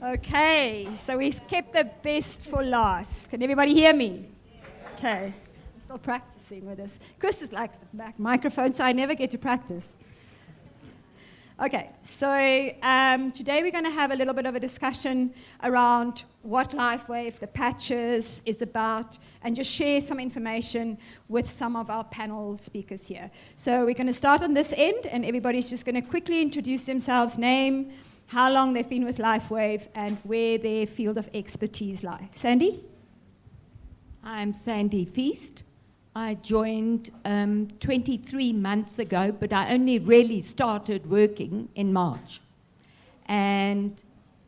Okay, so we kept the best for last. Can everybody hear me? Okay, I'm still practicing with this. Chris is like the back microphone, so I never get to practice. Okay, so today we're going to have a little bit of a discussion around what LifeWave, the patches, is about, and just share some information with some of our panel speakers here. So we're going to start on this end, and everybody's just going to quickly introduce themselves, name, how long they've been with LifeWave, and where their field of expertise lie. Sandy? I'm Sandy Feast. I joined 23 months ago, but I only really started working in March. And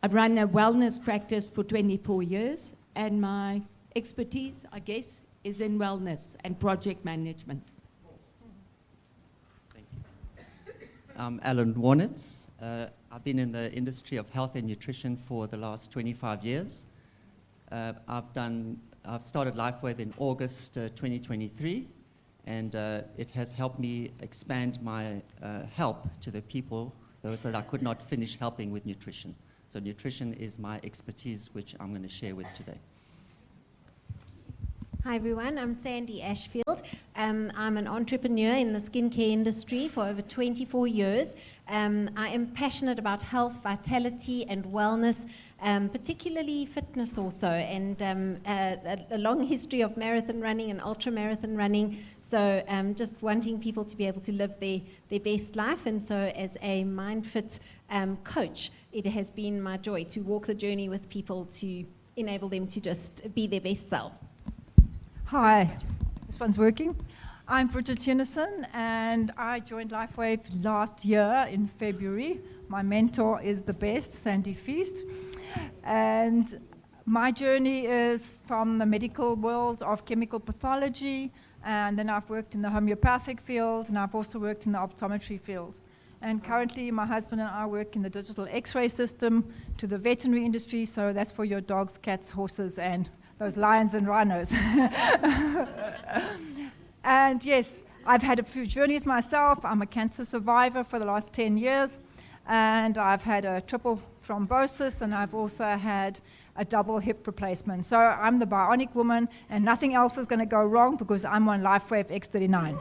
I've run a wellness practice for 24 years, and my expertise, I guess, is in wellness and project management. Thank you. I'm Alan Warnitz. I've been in the industry of health and nutrition for the last 25 years. I've started LifeWave in August 2023, and it has helped me expand my help to the people, those that I could not finish helping with nutrition. So nutrition is my expertise, which I'm going to share with today. Hi everyone, I'm Sandy Ashfield. I'm an entrepreneur in the skincare industry for over 24 years. I am passionate about health, vitality, and wellness, particularly fitness also, and a long history of marathon running and ultra-marathon running. So just wanting people to be able to live their best life. And so as a MindFit coach, it has been my joy to walk the journey with people to enable them to just be their best selves. Hi, this one's working. I'm Bridget Tennyson, and I joined LifeWave last year in February. My mentor is the best, Sandy Feast. And my journey is from the medical world of chemical pathology, and then I've worked in the homeopathic field, and I've also worked in the optometry field. And currently, my husband and I work in the digital X-ray system to the veterinary industry, so that's for your dogs, cats, horses, and those lions and rhinos. And yes, I've had a few journeys myself. I'm a cancer survivor for the last 10 years, and I've had a triple thrombosis, and I've also had a double hip replacement. So I'm the bionic woman, and nothing else is going to go wrong because I'm on LifeWave X39.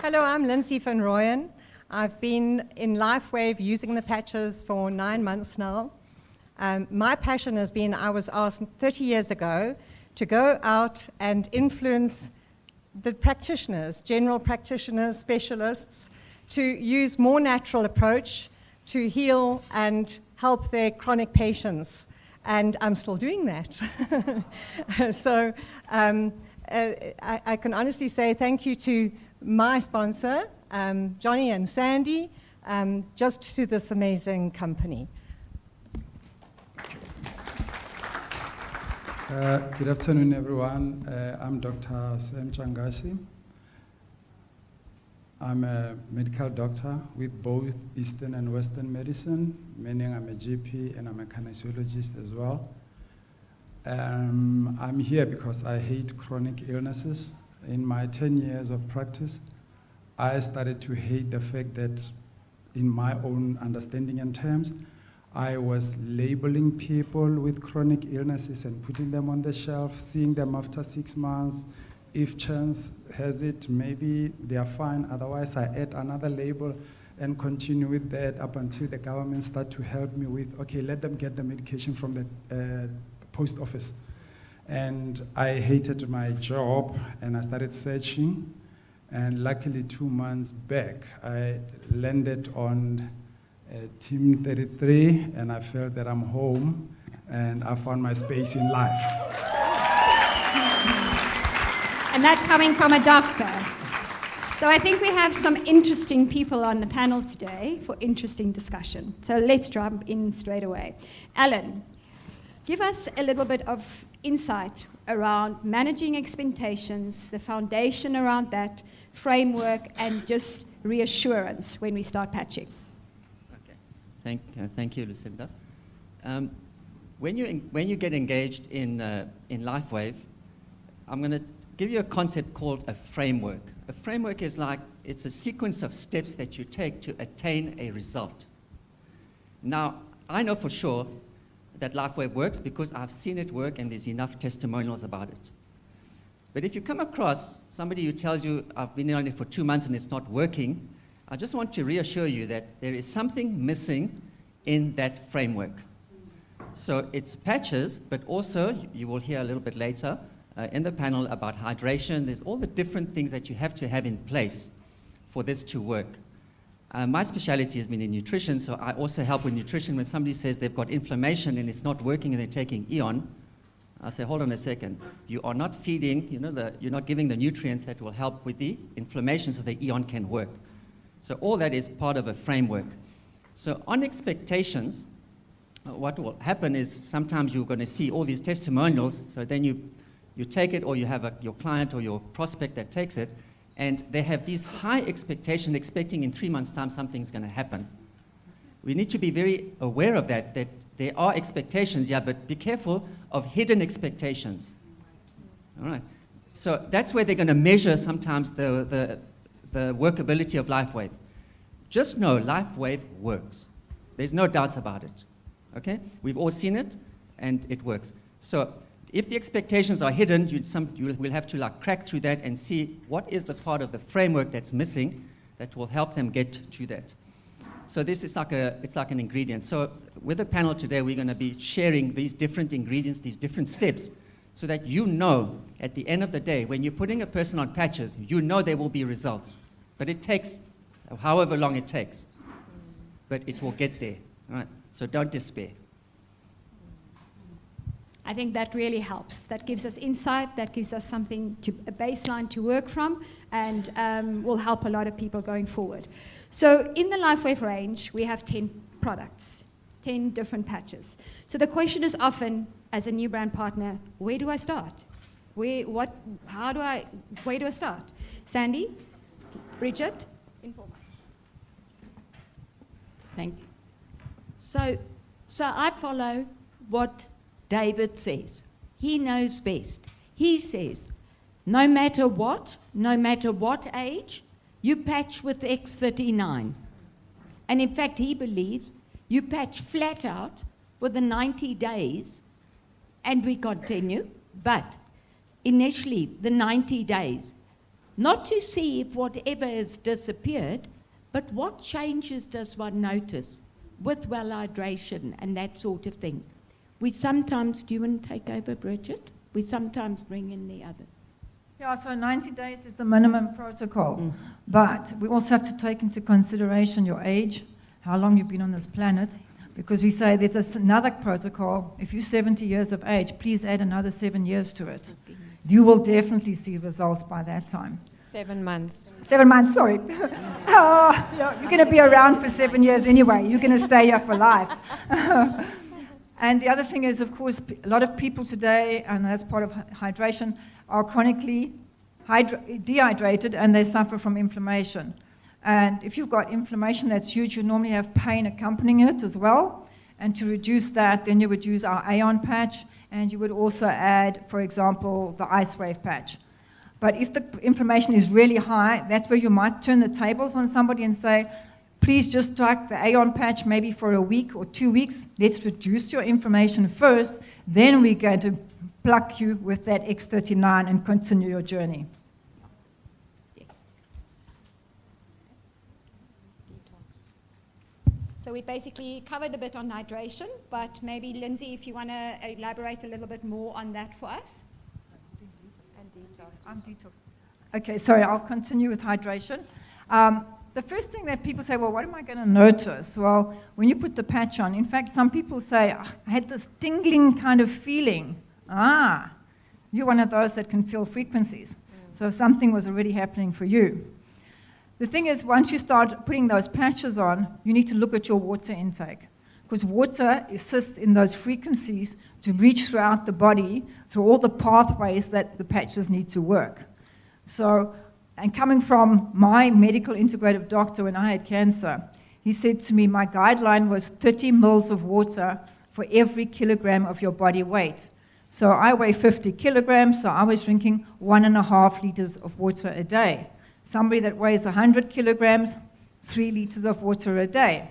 Hello, I'm Lindsay van Rooyen. I've been in LifeWave using the patches for 9 months now. My passion has been, I was asked 30 years ago to go out and influence the practitioners, general practitioners, specialists, to use more natural approach to heal and help their chronic patients. And I'm still doing that. So I can honestly say thank you to my sponsor, Johnny and Sandy, just to this amazing company. Good afternoon, everyone. I'm Dr. Sam Changasi. I'm a medical doctor with both Eastern and Western medicine, meaning I'm a GP and I'm a kinesiologist as well. I'm here because I hate chronic illnesses. In my 10 years of practice, I started to hate the fact that, in my own understanding and terms, I was labeling people with chronic illnesses and putting them on the shelf, seeing them after 6 months. If chance has it, maybe they are fine. Otherwise, I add another label and continue with that up until the government start to help me with, okay, let them get the medication from the post office. And I hated my job, and I started searching. And luckily, 2 months back, I landed on Team 33, and I felt that I'm home, and I found my space in life. And that coming from a doctor. So I think we have some interesting people on the panel today for interesting discussion. So let's jump in straight away. Alan, give us a little bit of insight around managing expectations, the foundation around that, framework, and just reassurance when we start patching. Okay, thank you, Lucinda. When you get engaged in LifeWave, I'm going to give you a concept called a framework. A framework is like it's a sequence of steps that you take to attain a result. Now, I know for sure that LifeWave works because I've seen it work and there's enough testimonials about it. But if you come across somebody who tells you, I've been on it for 2 months and it's not working, I just want to reassure you that there is something missing in that framework. So it's patches, but also, you will hear a little bit later in the panel about hydration. There's all the different things that you have to have in place for this to work. My specialty has been in nutrition, so I also help with nutrition. When somebody says they've got inflammation and it's not working and they're taking Eon, I say, hold on a second. You are not feeding, you're not giving the nutrients that will help with the inflammation so the Eon can work. So all that is part of a framework. So on expectations, what will happen is sometimes you're going to see all these testimonials, so then you take it, or you have your client or your prospect that takes it, and they have these high expectations, expecting in 3 months' time something's going to happen. We need to be very aware of that there are expectations, yeah, but be careful of hidden expectations. All right. So that's where they're going to measure sometimes the workability of LifeWave. Just know LifeWave works. There's no doubts about it. Okay? We've all seen it, and it works. So if the expectations are hidden, you will have to crack through that and see what is the part of the framework that's missing that will help them get to that. So this is it's like an ingredient. So with the panel today, we're going to be sharing these different ingredients, these different steps, so that you know at the end of the day, when you're putting a person on patches, you know there will be results. But it takes however long it takes. But it will get there. All right? So don't despair. I think that really helps. That gives us insight, that gives us something, a baseline to work from, and will help a lot of people going forward. So in the LifeWave range, we have 10 products, 10 different patches. So the question is often, as a new brand partner, where do I start? Where do I start? Sandy, Bridget, inform us. Thank you. So I follow what David says. He knows best. He says, no matter what age, you patch with X39. And in fact, he believes you patch flat out for the 90 days, and we continue, but initially the 90 days, not to see if whatever has disappeared, but what changes does one notice with well hydration and that sort of thing. We sometimes, do you want to take over, Bridget? We sometimes bring in the other. Yeah, so 90 days is the minimum protocol. But we also have to take into consideration your age, how long you've been on this planet, because we say there's another protocol. If you're 70 years of age, please add another 7 years to it. You will definitely see results by that time. 7 months. 7 months, sorry. You're going to be around for 7 years anyway. You're going to stay here for life. And the other thing is, of course, a lot of people today, and that's part of hydration, are chronically dehydrated and they suffer from inflammation. And if you've got inflammation that's huge, you normally have pain accompanying it as well. And to reduce that, then you would use our Aeon patch, and you would also add, for example, the IceWave patch. But if the inflammation is really high, that's where you might turn the tables on somebody and say, please just strike the Aeon patch maybe for a week or 2 weeks. Let's reduce your inflammation first. Then we're going to pluck you with that X39 and continue your journey. Yes. So we basically covered a bit on hydration, but maybe Lindsay, if you want to elaborate a little bit more on that for us. And detox. I'm detox. Okay, sorry, I'll continue with hydration. The first thing that people say, well, what am I going to notice? Well, when you put the patch on, in fact, some people say, I had this tingling kind of feeling. You're one of those that can feel frequencies. So something was already happening for you. The thing is, once you start putting those patches on, you need to look at your water intake, because water assists in those frequencies to reach throughout the body through all the pathways that the patches need to work. So, and coming from my medical integrative doctor when I had cancer, he said to me, my guideline was 30 mils of water for every kilogram of your body weight. So I weigh 50 kilograms, so I was drinking 1.5 liters of water a day. Somebody that weighs 100 kilograms, 3 liters of water a day.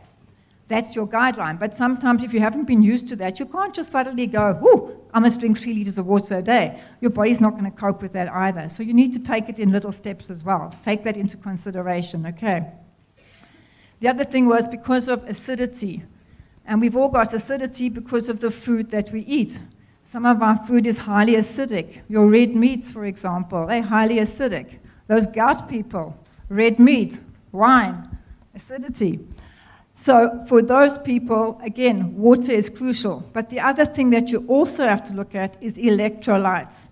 That's your guideline. But sometimes if you haven't been used to that, you can't just suddenly go, whoo, I must drink 3 liters of water a day. Your body's not going to cope with that either. So you need to take it in little steps as well. Take that into consideration, okay? The other thing was because of acidity. And we've all got acidity because of the food that we eat. Some of our food is highly acidic. Your red meats, for example, they're highly acidic. Those gout people, red meat, wine, acidity. So for those people, again, water is crucial. But the other thing that you also have to look at is electrolytes.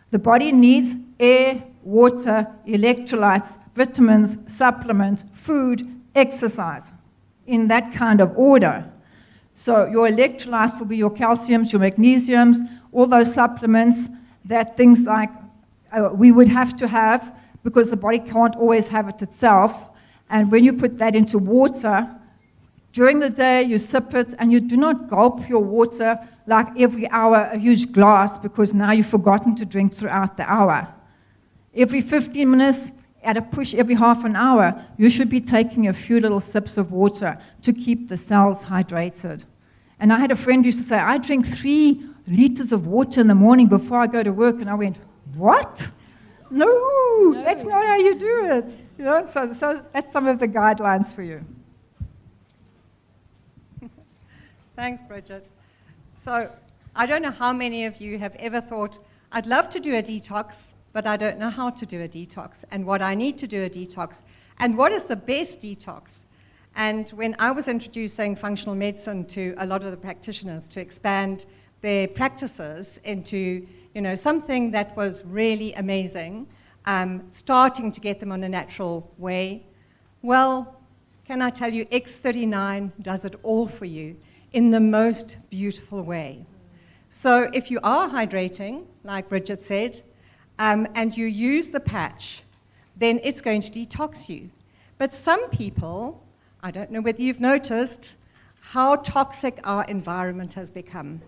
The body needs air, water, electrolytes, vitamins, supplements, food, exercise, in that kind of order. So your electrolytes will be your calciums, your magnesiums, all those supplements, that things like we would have to have because the body can't always have it itself. And when you put that into water, during the day you sip it and you do not gulp your water like every hour a huge glass because now you've forgotten to drink throughout the hour. Every 15 minutes, at a push every half an hour, you should be taking a few little sips of water to keep the cells hydrated. And I had a friend who used to say, I drink 3 liters of water in the morning before I go to work. And I went, what? No, that's not how you do it. You know, so that's some of the guidelines for you. Thanks, Bridget. So I don't know how many of you have ever thought, I'd love to do a detox, but I don't know how to do a detox and what I need to do a detox and what is the best detox. And when I was introducing functional medicine to a lot of the practitioners to expand their practices into, something that was really amazing, starting to get them on a natural way, well, can I tell you, X39 does it all for you in the most beautiful way. So if you are hydrating, like Bridget said, and you use the patch, then it's going to detox you. But some people, I don't know whether you've noticed how toxic our environment has become,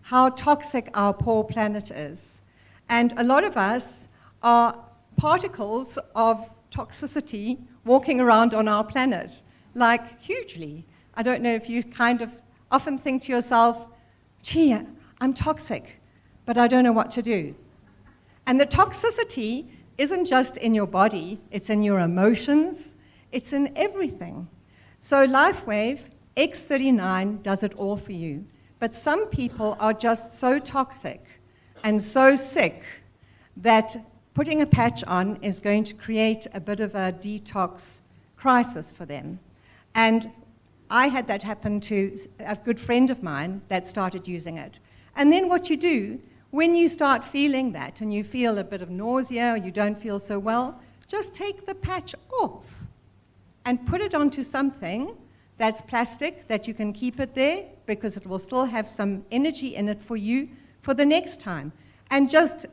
how toxic our poor planet is. And a lot of us are particles of toxicity walking around on our planet, like hugely. I don't know if you kind of often think to yourself, gee, I'm toxic, but I don't know what to do. And the toxicity isn't just in your body, it's in your emotions, it's in everything. So LifeWave X39 does it all for you. But some people are just so toxic and so sick that putting a patch on is going to create a bit of a detox crisis for them. And I had that happen to a good friend of mine that started using it. And then what you do, when you start feeling that and you feel a bit of nausea or you don't feel so well, just take the patch off and put it onto something that's plastic that you can keep it there because it will still have some energy in it for you for the next time. And just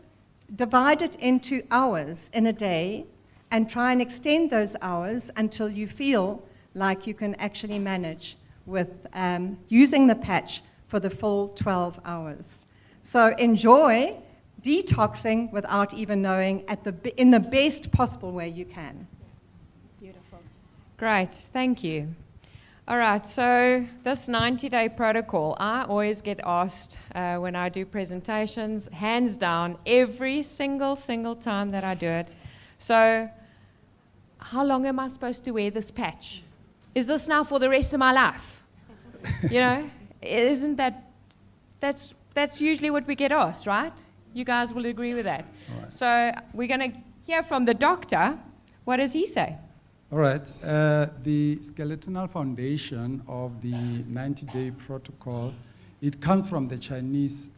divide it into hours in a day and try and extend those hours until you feel like you can actually manage with using the patch for the full 12 hours. So enjoy detoxing without even knowing in the best possible way you can. Beautiful. Great, thank you. All right, so this 90-day protocol, I always get asked when I do presentations, hands down, every single time that I do it. So how long am I supposed to wear this patch? Is this now for the rest of my life? Isn't that's usually what we get asked, right? You guys will agree with that. Right. So we're going to hear from the doctor. What does he say? All right. The skeletal foundation of the 90-day protocol, it comes from the Chinese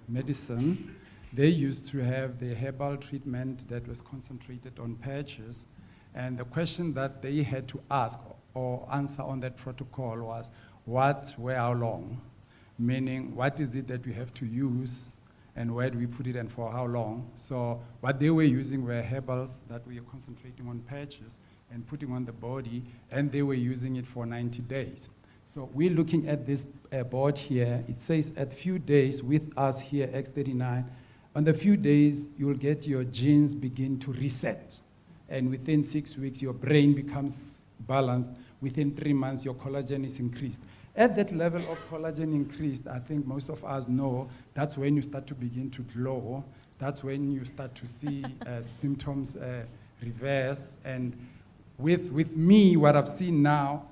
medicine. They used to have the herbal treatment that was concentrated on patches. And the question that they had to ask or answer on that protocol was, what, where, how long? Meaning, what is it that we have to use and where do we put it and for how long? So what they were using were herbals that we are concentrating on patches and putting on the body, and they were using it for 90 days. So we're looking at this board here. It says at few days with us here, X39, on the few days, you'll get your genes begin to reset. and within 6 weeks, your brain becomes balanced. Within 3 months, your collagen is increased. At that level of collagen increased, I think most of us know that's when you start to begin to glow. That's when you start to see symptoms reverse. And with me, what I've seen now,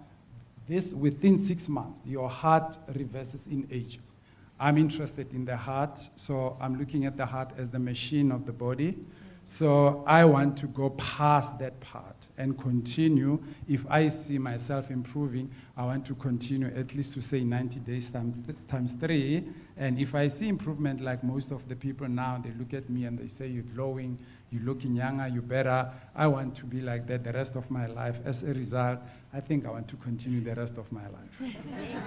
this within 6 months, your heart reverses in age. I'm interested in the heart, so I'm looking at the heart as the machine of the body. So I want to go past that part and continue. If I see myself improving, I want to continue at least to say 90 days times 3. And if I see improvement like most of the people now, they look at me and they say, you're glowing, you're looking younger, you're better. I want to be like that the rest of my life. As a result, I think I want to continue the rest of my life. Yes.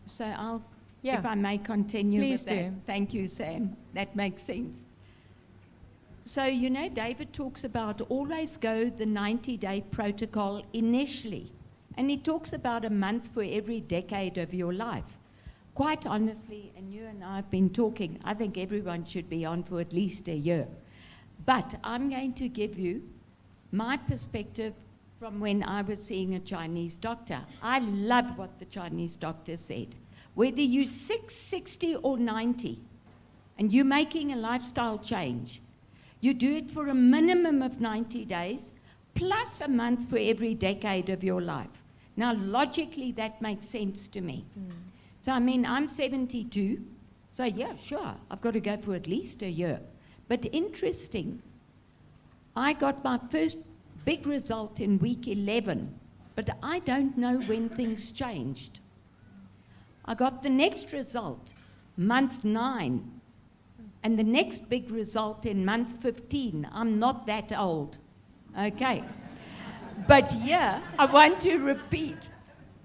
So I'll, if I may continue Please with that. do. Thank you, Sam. That makes sense. So, you know, David talks about always go the 90-day protocol initially. And he talks about a month for every decade of your life. Quite honestly, and you and I have been talking, I think everyone should be on for at least a year. But I'm going to give you my perspective from when I was seeing a Chinese doctor. I love what the Chinese doctor said. Whether you're 6, 60, or 90, and you're making a lifestyle change, you do it for a minimum of 90 days, plus a month for every decade of your life. Now, logically, that makes sense to me. So, I mean, I'm 72, so yeah, sure, I've got to go for at least a year. But interesting, I got my first big result in week 11, but I don't know when things changed. I got the next result, month 9, and the next big result in month 15. I'm not that old, okay? But yeah, I want to repeat.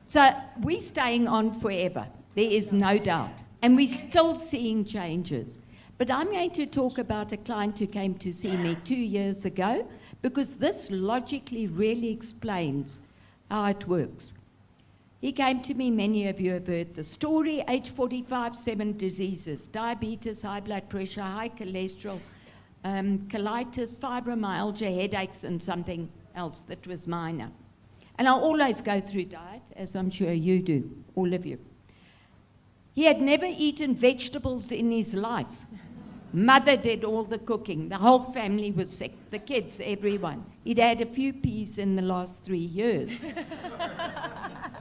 So we're staying on forever, there is no doubt, and we're still seeing changes. But I'm going to talk about a client who came to see me 2 years ago, because this logically really explains how it works. He came to me, many of you have heard the story, age 45, 7 diseases, diabetes, high blood pressure, high cholesterol, colitis, fibromyalgia, headaches, and something else that was minor. And I always go through diet, as I'm sure you do, all of you. He had never eaten vegetables in his life. Mother did all the cooking. The whole family was sick, the kids, everyone. He'd had a few peas in the last 3 years.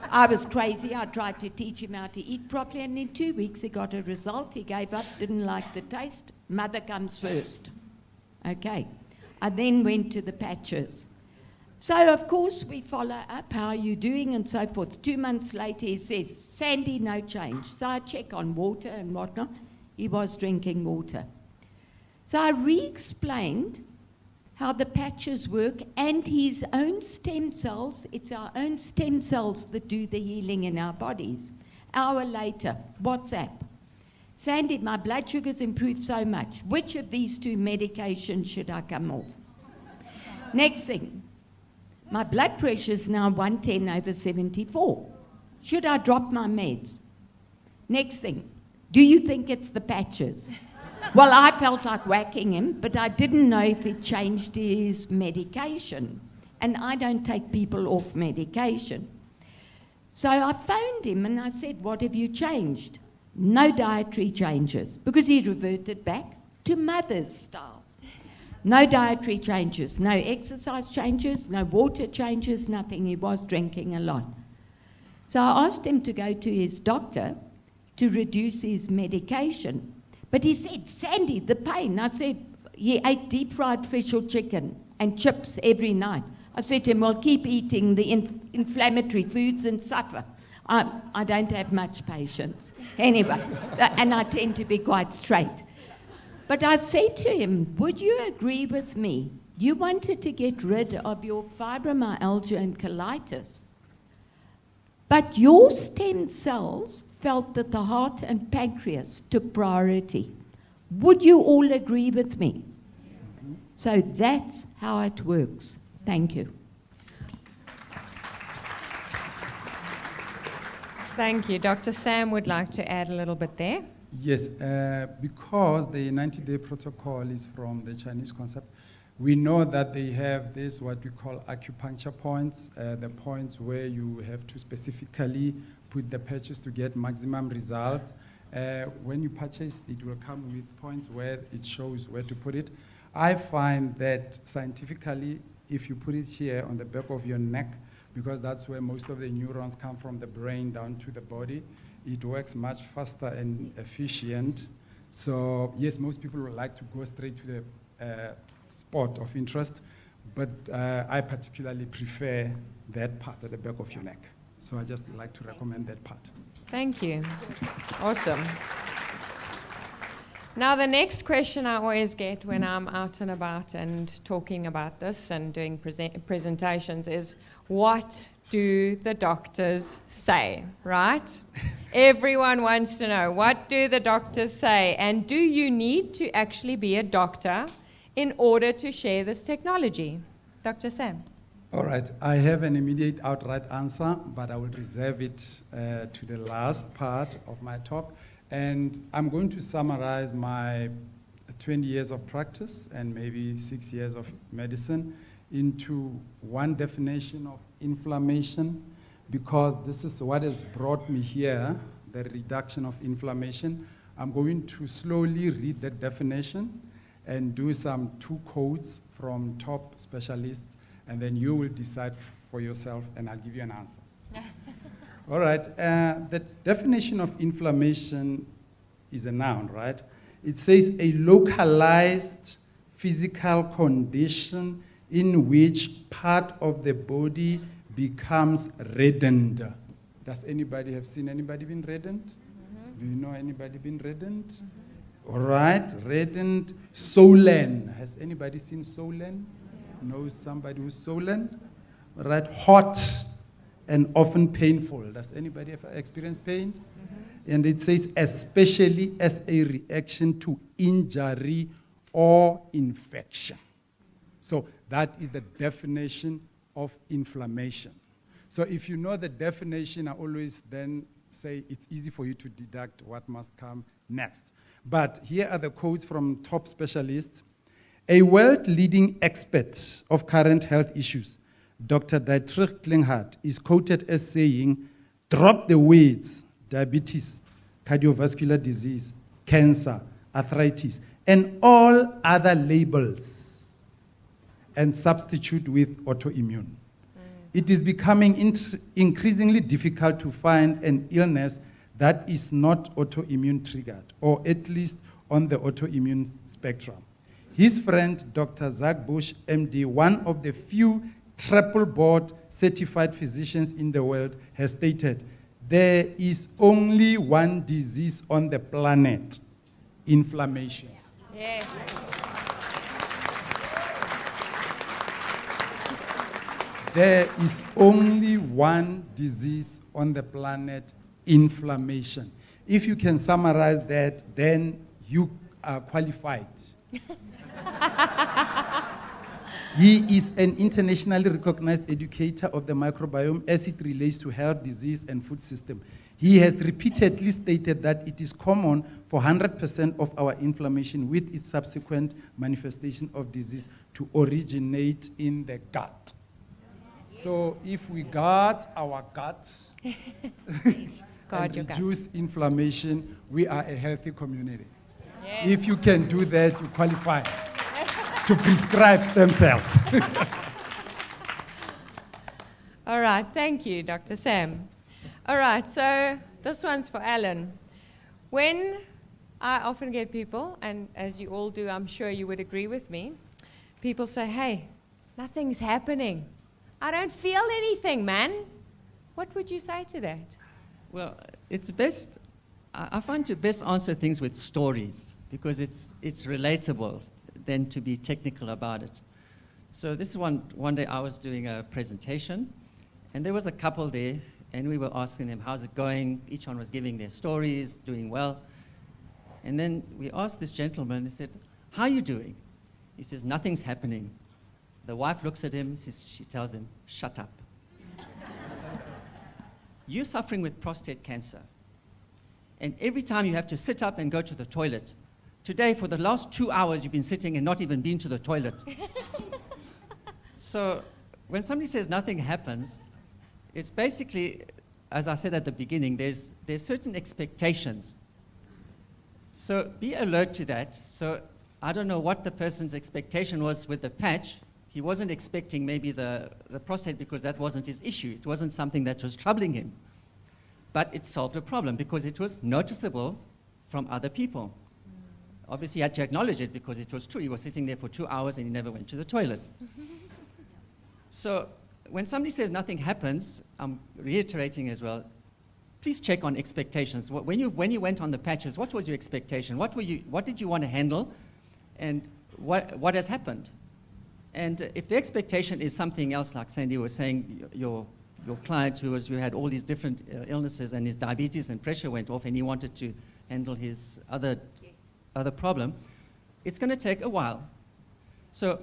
I was crazy. I tried to teach him how to eat properly, and in 2 weeks he got a result. He gave up, didn't like the taste. Mother comes first. Okay. I then went to the patches. So, of course, we follow up, how are you doing, and so forth. 2 months later, he says, Sandy, no change. So I check on water and whatnot. He was drinking water. So I re-explained how the patches work and his own stem cells. It's our own stem cells that do the healing in our bodies. Hour later, WhatsApp. Sandy, my blood sugar's improved so much. Which of these 2 medications should I come off? Next thing, my blood pressure is now 110/74. Should I drop my meds? Next thing, do you think it's the patches? Well, I felt like whacking him, but I didn't know if it changed his medication. And I don't take people off medication. So I phoned him and I said, what have you changed? No dietary changes, because he reverted back to mother's style. No dietary changes, no exercise changes, no water changes, nothing. He was drinking a lot. So I asked him to go to his doctor to reduce his medication. But he said, Sandy, the pain. I said, he ate deep fried fish or chicken and chips every night. I said to him, well, keep eating the inflammatory foods and suffer. I don't have much patience. Anyway, and I tend to be quite straight. But I said to him, would you agree with me? You wanted to get rid of your fibromyalgia and colitis, but your stem cells felt that the heart and pancreas took priority. Would you all agree with me? So that's how it works. Thank you. Thank you. Dr. Sam would like to add a little bit there. Yes, because the 90-day protocol is from the Chinese concept, we know that they have this, what we call acupuncture points, the points where you have to specifically put the patches to get maximum results. When you purchase, it will come with points where it shows where to put it. I find that scientifically, if you put it here on the back of your neck, because that's where most of the neurons come from the brain down to the body, it works much faster and efficient. So yes, most people would like to go straight to the spot of interest, but I particularly prefer that part at the back of your neck. So I just like to recommend that part. Thank you. Awesome. Now, the next question I always get when I'm out and about and talking about this and doing presentations is, what do the doctors say, right? Everyone wants to know, what do the doctors say? And do you need to actually be a doctor in order to share this technology? Dr. Sam. All right, I have an immediate outright answer, but I will reserve it to the last part of my talk. And I'm going to summarize my 20 years of practice and maybe 6 years of medicine into one definition of inflammation, because this is what has brought me here, the reduction of inflammation. I'm going to slowly read the definition and do some 2 quotes from top specialists, and then you will decide for yourself, and I'll give you an answer. All right, the definition of inflammation is a noun, right? It says a localized physical condition in which part of the body becomes reddened. Does anybody have seen anybody been reddened? Mm-hmm. Do you know anybody been reddened? Mm-hmm. All right, reddened, swollen. Has anybody seen swollen? Yeah. Knows somebody who's swollen? All right, hot and often painful. Does anybody ever experience pain? Mm-hmm. And it says, especially as a reaction to injury or infection. So that is the definition of inflammation. So if you know the definition, I always then say it's easy for you to deduct what must come next. But here are the quotes from top specialists. A world-leading expert of current health issues, Dr. Dietrich Klinghardt, is quoted as saying, drop the words diabetes, cardiovascular disease, cancer, arthritis, and all other labels, and substitute with autoimmune. It is becoming increasingly difficult to find an illness that is not autoimmune triggered, or at least on the autoimmune spectrum. His friend, Dr. Zach Bush, MD, one of the few triple board certified physicians in the world, has stated, there is only one disease on the planet, inflammation. Yes. There is only one disease on the planet, inflammation. If you can summarize that, then you are qualified. He is an internationally recognized educator of the microbiome as it relates to health, disease, and food system. He has repeatedly stated that it is common for 100% of our inflammation with its subsequent manifestation of disease to originate in the gut. So if we guard our gut and reduce inflammation, we are a healthy community. Yes. If you can do that, you qualify to prescribe stem cells. All right, thank you, Dr. Sam. All right, so this one's for Alan. When I often get people, and as you all do, I'm sure you would agree with me, people say, hey, nothing's happening. I don't feel anything, man. What would you say to that? Well, it's best, I find you best answer things with stories, because it's relatable than to be technical about it. So this is one day I was doing a presentation, and there was a couple there, and we were asking them, how's it going? Each one was giving their stories, doing well. And then we asked this gentleman, he said, how are you doing? He says, nothing's happening. The wife looks at him, she tells him, shut up. You're suffering with prostate cancer. and every time you have to sit up and go to the toilet. Today, for the last 2 hours, you've been sitting and not even been to the toilet. So when somebody says nothing happens, it's basically, as I said at the beginning, there's certain expectations. So be alert to that. So I don't know what the person's expectation was with the patch. He wasn't expecting maybe the prostate because that wasn't his issue. It wasn't something that was troubling him. But it solved a problem because it was noticeable from other people. Obviously, he had to acknowledge it because it was true. He was sitting there for 2 hours and he never went to the toilet. So when somebody says nothing happens, I'm reiterating as well, please check on expectations. When you went on the patches, what was your expectation? What did you want to handle? And what has happened? And if the expectation is something else, like Sandy was saying, your client who had all these different illnesses and his diabetes and pressure went off and he wanted to handle his other problem, it's going to take a while. So,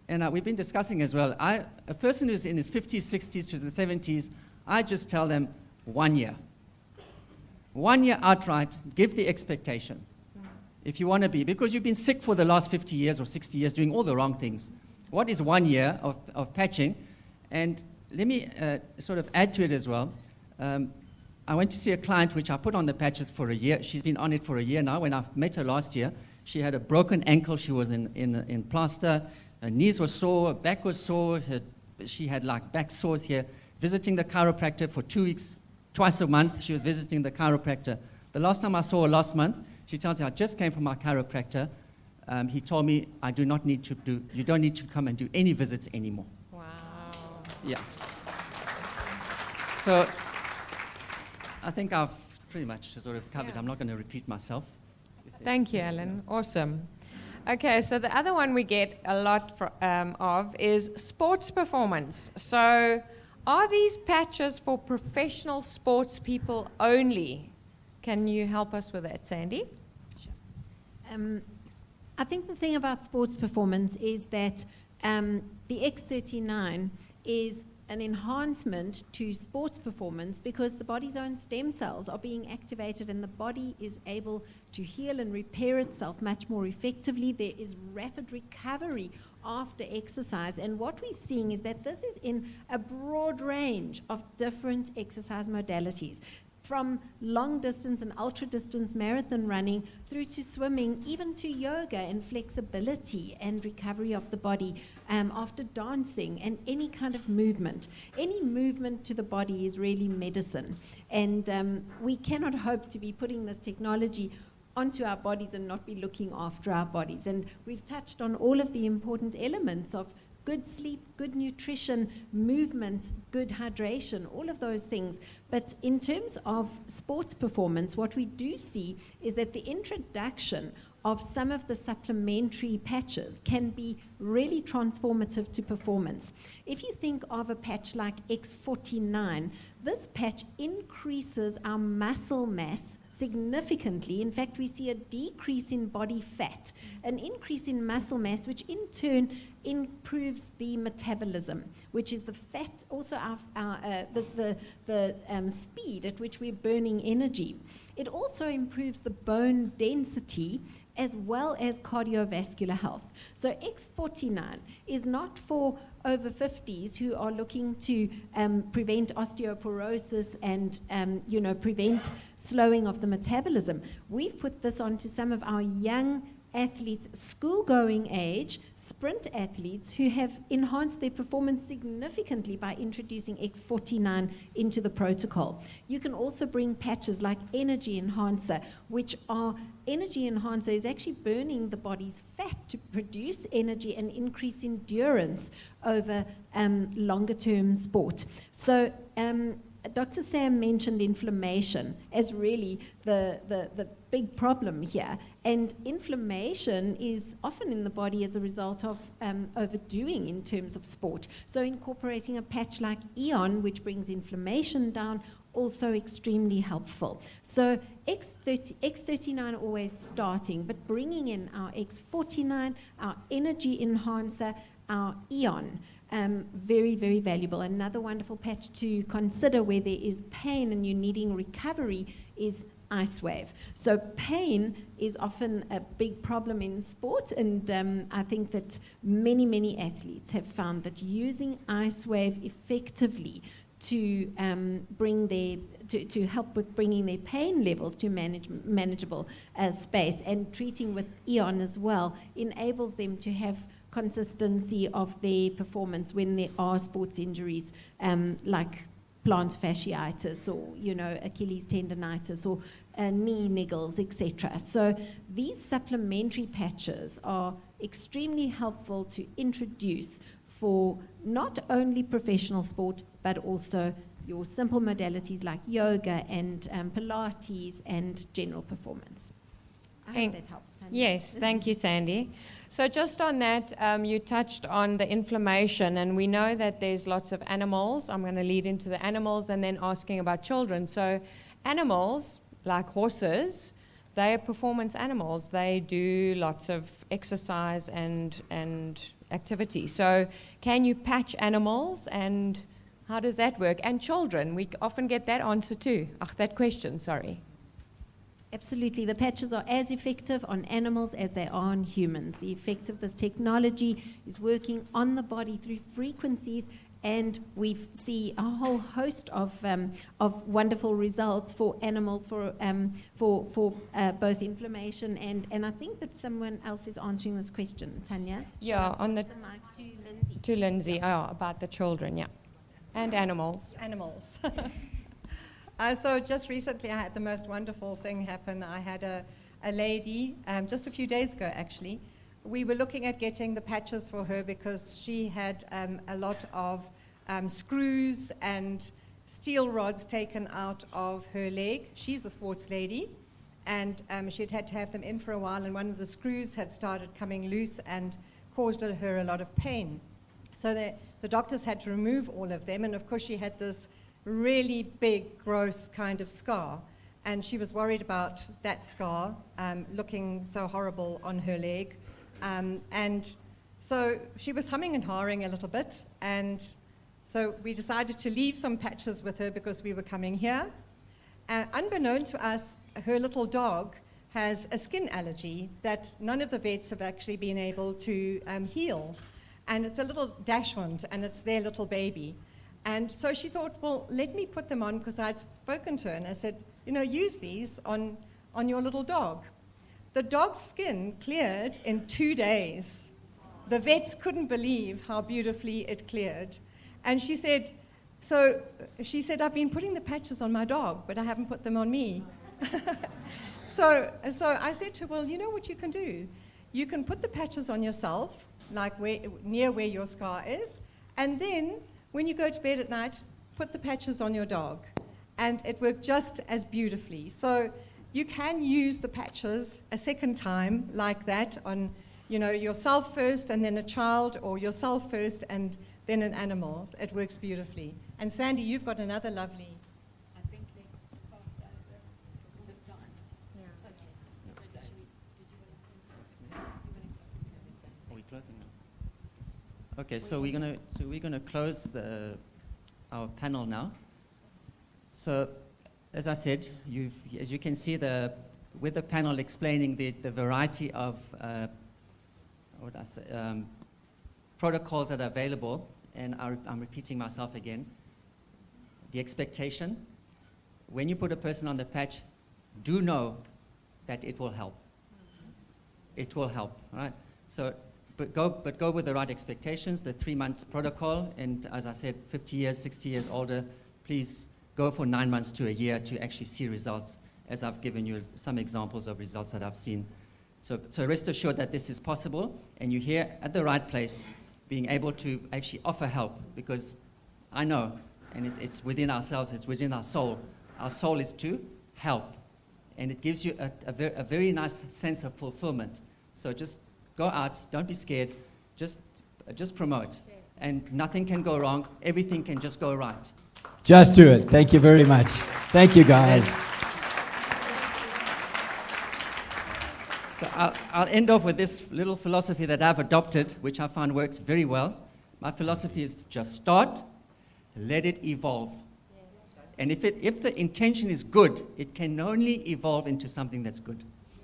and we've been discussing as well, a person who's in his 50s, 60s to the 70s, I just tell them 1 year. 1 year outright, give the expectation. If you want to be, because you've been sick for the last 50 years or 60 years doing all the wrong things. What is 1 year of patching? And let me sort of add to it as well. I went to see a client which I put on the patches for a year. She's been on it for a year now. When I met her last year, she had a broken ankle. She was in plaster. Her knees were sore, her back was sore. She had like back sores here. Visiting the chiropractor for 2 weeks, twice a month, she was visiting the chiropractor. The last time I saw her last month, she tells me, I just came from my chiropractor. He told me you don't need to come and do any visits anymore. Wow. Yeah. So I think I've pretty much sort of covered. Yeah. I'm not going to repeat myself. Thank you, Alan. Awesome. Okay, so the other one we get a lot of is sports performance. So are these patches for professional sports people only? Can you help us with that, Sandy? Sure. I think the thing about sports performance is that the X39 is an enhancement to sports performance because the body's own stem cells are being activated and the body is able to heal and repair itself much more effectively. There is rapid recovery after exercise, and what we're seeing is that this is in a broad range of different exercise modalities, from long distance and ultra distance marathon running through to swimming, even to yoga and flexibility and recovery of the body after dancing and any kind of movement. Any movement to the body is really medicine. And we cannot hope to be putting this technology onto our bodies and not be looking after our bodies. And we've touched on all of the important elements of good sleep, good nutrition, movement, good hydration, all of those things. But in terms of sports performance, what we do see is that the introduction of some of the supplementary patches can be really transformative to performance. If you think of a patch like X49, this patch increases our muscle mass significantly. In fact, we see a decrease in body fat, an increase in muscle mass, which in turn improves the metabolism, which is the fat, also the speed at which we're burning energy. It also improves the bone density as well as cardiovascular health. So X49 is not for over 50s who are looking to prevent osteoporosis and prevent slowing of the metabolism. We've put this onto some of our young athletes, school-going age, sprint athletes who have enhanced their performance significantly by introducing X49 into the protocol. You can also bring patches like Energy Enhancer, which are Energy Enhancer is actually burning the body's fat to produce energy and increase endurance over longer-term sport. So Dr. Sam mentioned inflammation as really the big problem here. And inflammation is often in the body as a result of overdoing in terms of sport. So incorporating a patch like Eon, which brings inflammation down, also extremely helpful. So X39 always starting, but bringing in our X49, our Energy Enhancer, our Eon, very, very valuable. Another wonderful patch to consider where there is pain and you're needing recovery is IceWave. So pain is often a big problem in sport, and I think that many athletes have found that using IceWave effectively to to help with bringing their pain levels to manageable space, and treating with Eon as well, enables them to have consistency of their performance when there are sports injuries like plantar fasciitis, or Achilles tendonitis, or knee niggles, etc. So these supplementary patches are extremely helpful to introduce for not only professional sport, but also your simple modalities like yoga and Pilates and general performance. I hope that helps, Tanya. Yes, thank you, Sandy. So just on that, you touched on the inflammation, and we know that there's lots of animals. I'm going to lead into the animals and then asking about children. So animals, like horses, they are performance animals. They do lots of exercise and activity. So can you patch animals, and how does that work? And children, we often get that answer too. That question, sorry. Absolutely. The patches are as effective on animals as they are on humans. The effect of this technology is working on the body through frequencies, and we see a whole host of wonderful results for animals for both inflammation and I think that someone else is answering this question, Tanya. Yeah, on the mic to Lindsay. To Lindsay, about the children, yeah, and animals. Animals. So just recently I had the most wonderful thing happen. I had a lady, just a few days ago actually. We were looking at getting the patches for her because she had a lot of screws and steel rods taken out of her leg. She's a sports lady, and she'd had to have them in for a while, and one of the screws had started coming loose and caused her a lot of pain. So the doctors had to remove all of them, and of course she had this really big, gross kind of scar, and she was worried about that scar looking so horrible on her leg. And so she was humming and hawing a little bit, and so we decided to leave some patches with her because we were coming here. Unbeknown to us, her little dog has a skin allergy that none of the vets have actually been able to heal. And it's a little dachshund, and it's their little baby. And so she thought, well, let me put them on, because I'd spoken to her, and I said, use these on your little dog. The dog's skin cleared in 2 days. The vets couldn't believe how beautifully it cleared. And she said, I've been putting the patches on my dog, but I haven't put them on me. So I said to her, well, you know what you can do? You can put the patches on yourself, like near where your scar is, and then when you go to bed at night, put the patches on your dog. And it worked just as beautifully. So you can use the patches a second time like that on yourself first and then a child, or yourself first and then an animal. It works beautifully. And Sandy, you've got another lovely... I think let's pass over the times. Yeah. Okay. So Are we closing now? Okay, so we're gonna close our panel now. So, as I said, as you can see, with the panel explaining the variety of protocols that are available, and I'm repeating myself again. The expectation: when you put a person on the patch, do know that it will help. It will help, right? So. But go with the right expectations, the 3 months protocol, and as I said, 50 years, 60 years older, please go for 9 months to a year to actually see results, as I've given you some examples of results that I've seen. So rest assured that this is possible, and you're here at the right place, being able to actually offer help, because I know, and it's within ourselves, it's within our soul. Our soul is to help, and it gives you a very nice sense of fulfillment. So just go out, don't be scared, just promote. And nothing can go wrong, everything can just go right. Just do it. Thank you very much. Thank you, guys. So I'll end off with this little philosophy that I've adopted, which I find works very well. My philosophy is just start, let it evolve. And if the intention is good, it can only evolve into something that's good.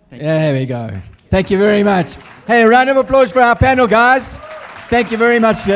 Thank you. There we go. Thank you very much. Hey, a round of applause for our panel, guys. Thank you very much.